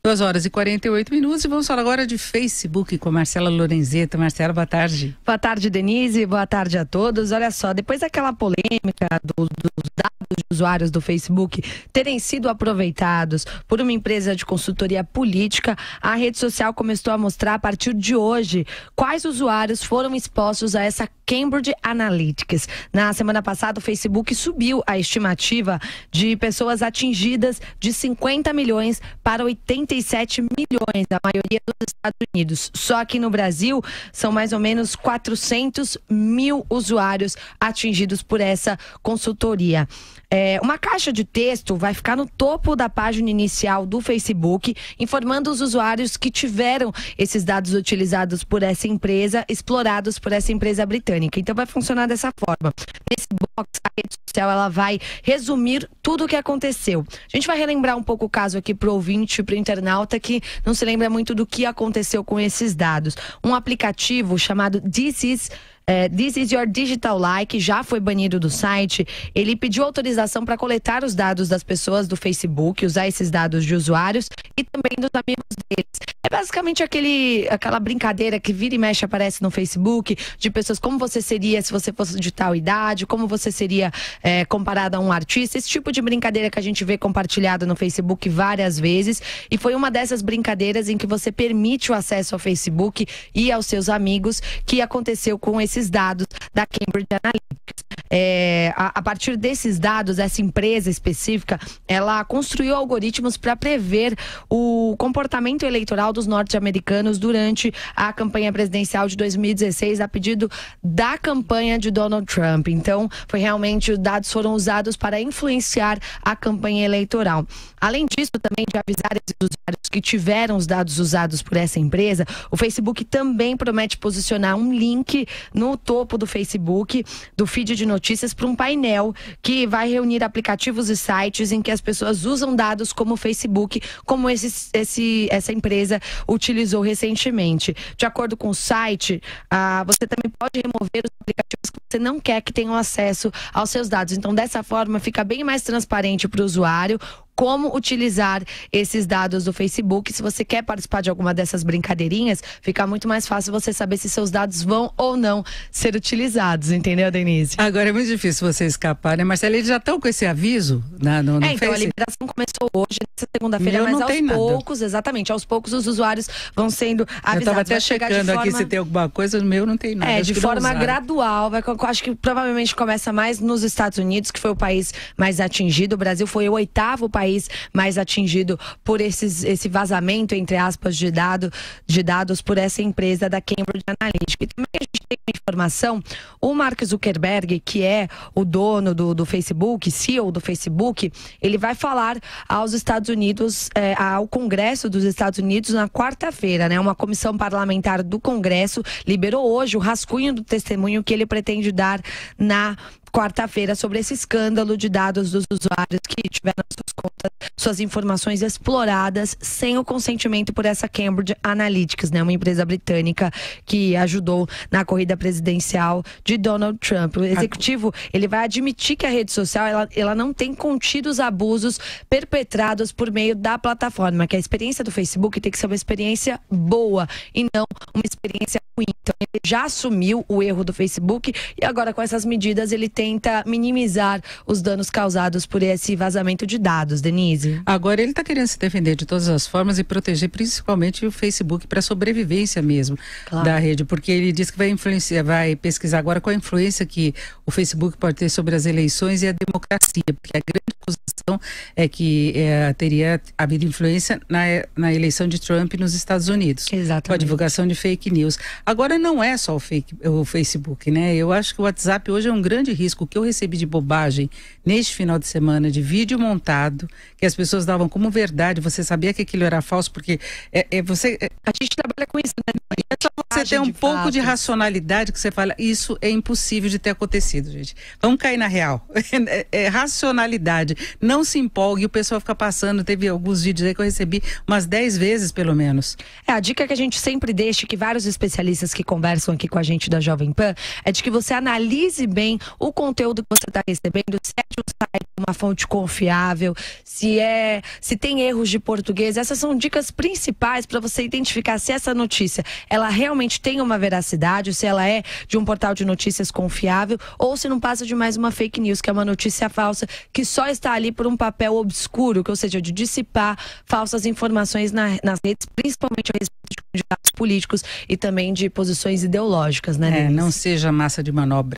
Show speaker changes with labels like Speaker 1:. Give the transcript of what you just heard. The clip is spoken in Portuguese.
Speaker 1: 2h48 e vamos falar agora de Facebook com Marcela Lorenzeto. Marcela, boa tarde.
Speaker 2: Boa tarde, Denise. Boa tarde a todos. Olha só, depois daquela polêmica dos dados de usuários do Facebook terem sido aproveitados por uma empresa de consultoria política, a rede social começou a mostrar a partir de hoje quais usuários foram expostos a essa Cambridge Analytica. Na semana passada, o Facebook subiu a estimativa de pessoas atingidas de 50 milhões para 87 milhões, a maioria dos Estados Unidos. Só aqui no Brasil, são mais ou menos 400 mil usuários atingidos por essa consultoria. Uma caixa de texto vai ficar no topo da página inicial do Facebook, informando os usuários que tiveram esses dados utilizados por essa empresa, explorados por essa empresa britânica. Então vai funcionar dessa forma. Nesse box, a rede social ela vai resumir tudo o que aconteceu. A gente vai relembrar um pouco o caso aqui para o ouvinte, para o internauta que não se lembra muito do que aconteceu com esses dados. Um aplicativo chamado This is Your Digital Like já foi banido do site. Ele pediu autorização para coletar os dados das pessoas do Facebook, usar esses dados de usuários e também dos amigos deles. É basicamente aquela brincadeira que vira e mexe aparece no Facebook, de pessoas como você seria se você fosse de tal idade, como você seria comparado a um artista. Esse tipo de brincadeira que a gente vê compartilhada no Facebook várias vezes. E foi uma dessas brincadeiras em que você permite o acesso ao Facebook e aos seus amigos, que aconteceu com esses dados da Cambridge Analytica. A partir desses dados, essa empresa específica, ela construiu algoritmos para prever o comportamento eleitoral dos norte-americanos durante a campanha presidencial de 2016, a pedido da campanha de Donald Trump. Então, os dados foram usados para influenciar a campanha eleitoral. Além disso, também de avisar esses usuários que tiveram os dados usados por essa empresa, o Facebook também promete posicionar um link no topo do Facebook, do feed de notícias, para um painel que vai reunir aplicativos e sites em que as pessoas usam dados como o Facebook, como essa empresa utilizou recentemente. De acordo com o site, você também pode remover os aplicativos que você não quer que tenham acesso aos seus dados. Então, dessa forma, fica bem mais transparente para o usuário como utilizar esses dados do Facebook. Se você quer participar de alguma dessas brincadeirinhas, fica muito mais fácil você saber se seus dados vão ou não ser utilizados, entendeu, Denise?
Speaker 1: Agora é muito difícil você escapar, né, Marcela? Eles já estão com esse aviso no
Speaker 2: então
Speaker 1: Facebook?
Speaker 2: A liberação começou hoje, nessa segunda-feira, mas aos poucos, exatamente, aos poucos os usuários vão sendo avisados. Eu
Speaker 1: estava até checando aqui se tem alguma coisa, no meu não tem nada.
Speaker 2: De forma gradual, acho que provavelmente começa mais nos Estados Unidos, que foi o país mais atingido. O Brasil foi o 8º país mais atingido por esse vazamento, entre aspas, de dados por essa empresa da Cambridge Analytica. E também a gente tem uma informação, o Mark Zuckerberg, que é o dono do Facebook, CEO do Facebook, ele vai falar aos Estados Unidos, ao Congresso dos Estados Unidos na quarta-feira, né? Uma comissão parlamentar do Congresso liberou hoje o rascunho do testemunho que ele pretende dar na quarta-feira sobre esse escândalo de dados dos usuários que tiveram suas contas, suas informações exploradas sem o consentimento por essa Cambridge Analytica, né? Uma empresa britânica que ajudou na corrida presidencial de Donald Trump. O executivo, ele vai admitir que a rede social, ela não tem contido os abusos perpetrados por meio da plataforma, que a experiência do Facebook tem que ser uma experiência boa e não uma experiência ruim. Então, ele já assumiu o erro do Facebook e agora com essas medidas ele tenta minimizar os danos causados por esse vazamento de dados, Denise.
Speaker 1: Agora ele está querendo se defender de todas as formas e proteger principalmente o Facebook para a sobrevivência mesmo da rede, porque ele diz que vai pesquisar agora qual a influência que o Facebook pode ter sobre as eleições e a democracia, porque a grande acusação é que teria havido influência na eleição de Trump nos Estados Unidos.
Speaker 2: Exatamente.
Speaker 1: Com a divulgação de fake news. Agora não é só o Facebook, né? Eu acho que o WhatsApp hoje é um grande risco. O que eu recebi de bobagem neste final de semana, de vídeo montado, que as pessoas davam como verdade, você sabia que aquilo era falso, porque
Speaker 2: a gente trabalha com isso, né?
Speaker 1: É só você ter um pouco de racionalidade que você fala, isso é impossível de ter acontecido, gente. Vamos cair na real. Racionalidade. Não se empolgue, o pessoal fica passando, teve alguns vídeos aí que eu recebi umas 10 vezes, pelo menos.
Speaker 2: A dica que a gente sempre deixa, que vários especialistas que conversam aqui com a gente da Jovem Pan, é de que você analise bem o conteúdo que você está recebendo, se é de um site, uma fonte confiável, se tem erros de português. Essas são dicas principais para você identificar se essa notícia ela realmente tem uma veracidade, se ela é de um portal de notícias confiável ou se não passa de mais uma fake news, que é uma notícia falsa que só está ali por um papel obscuro, ou seja, de dissipar falsas informações nas redes, principalmente a respeito de candidatos políticos e também de posições ideológicas, né, Denise?
Speaker 1: Não seja massa de manobra.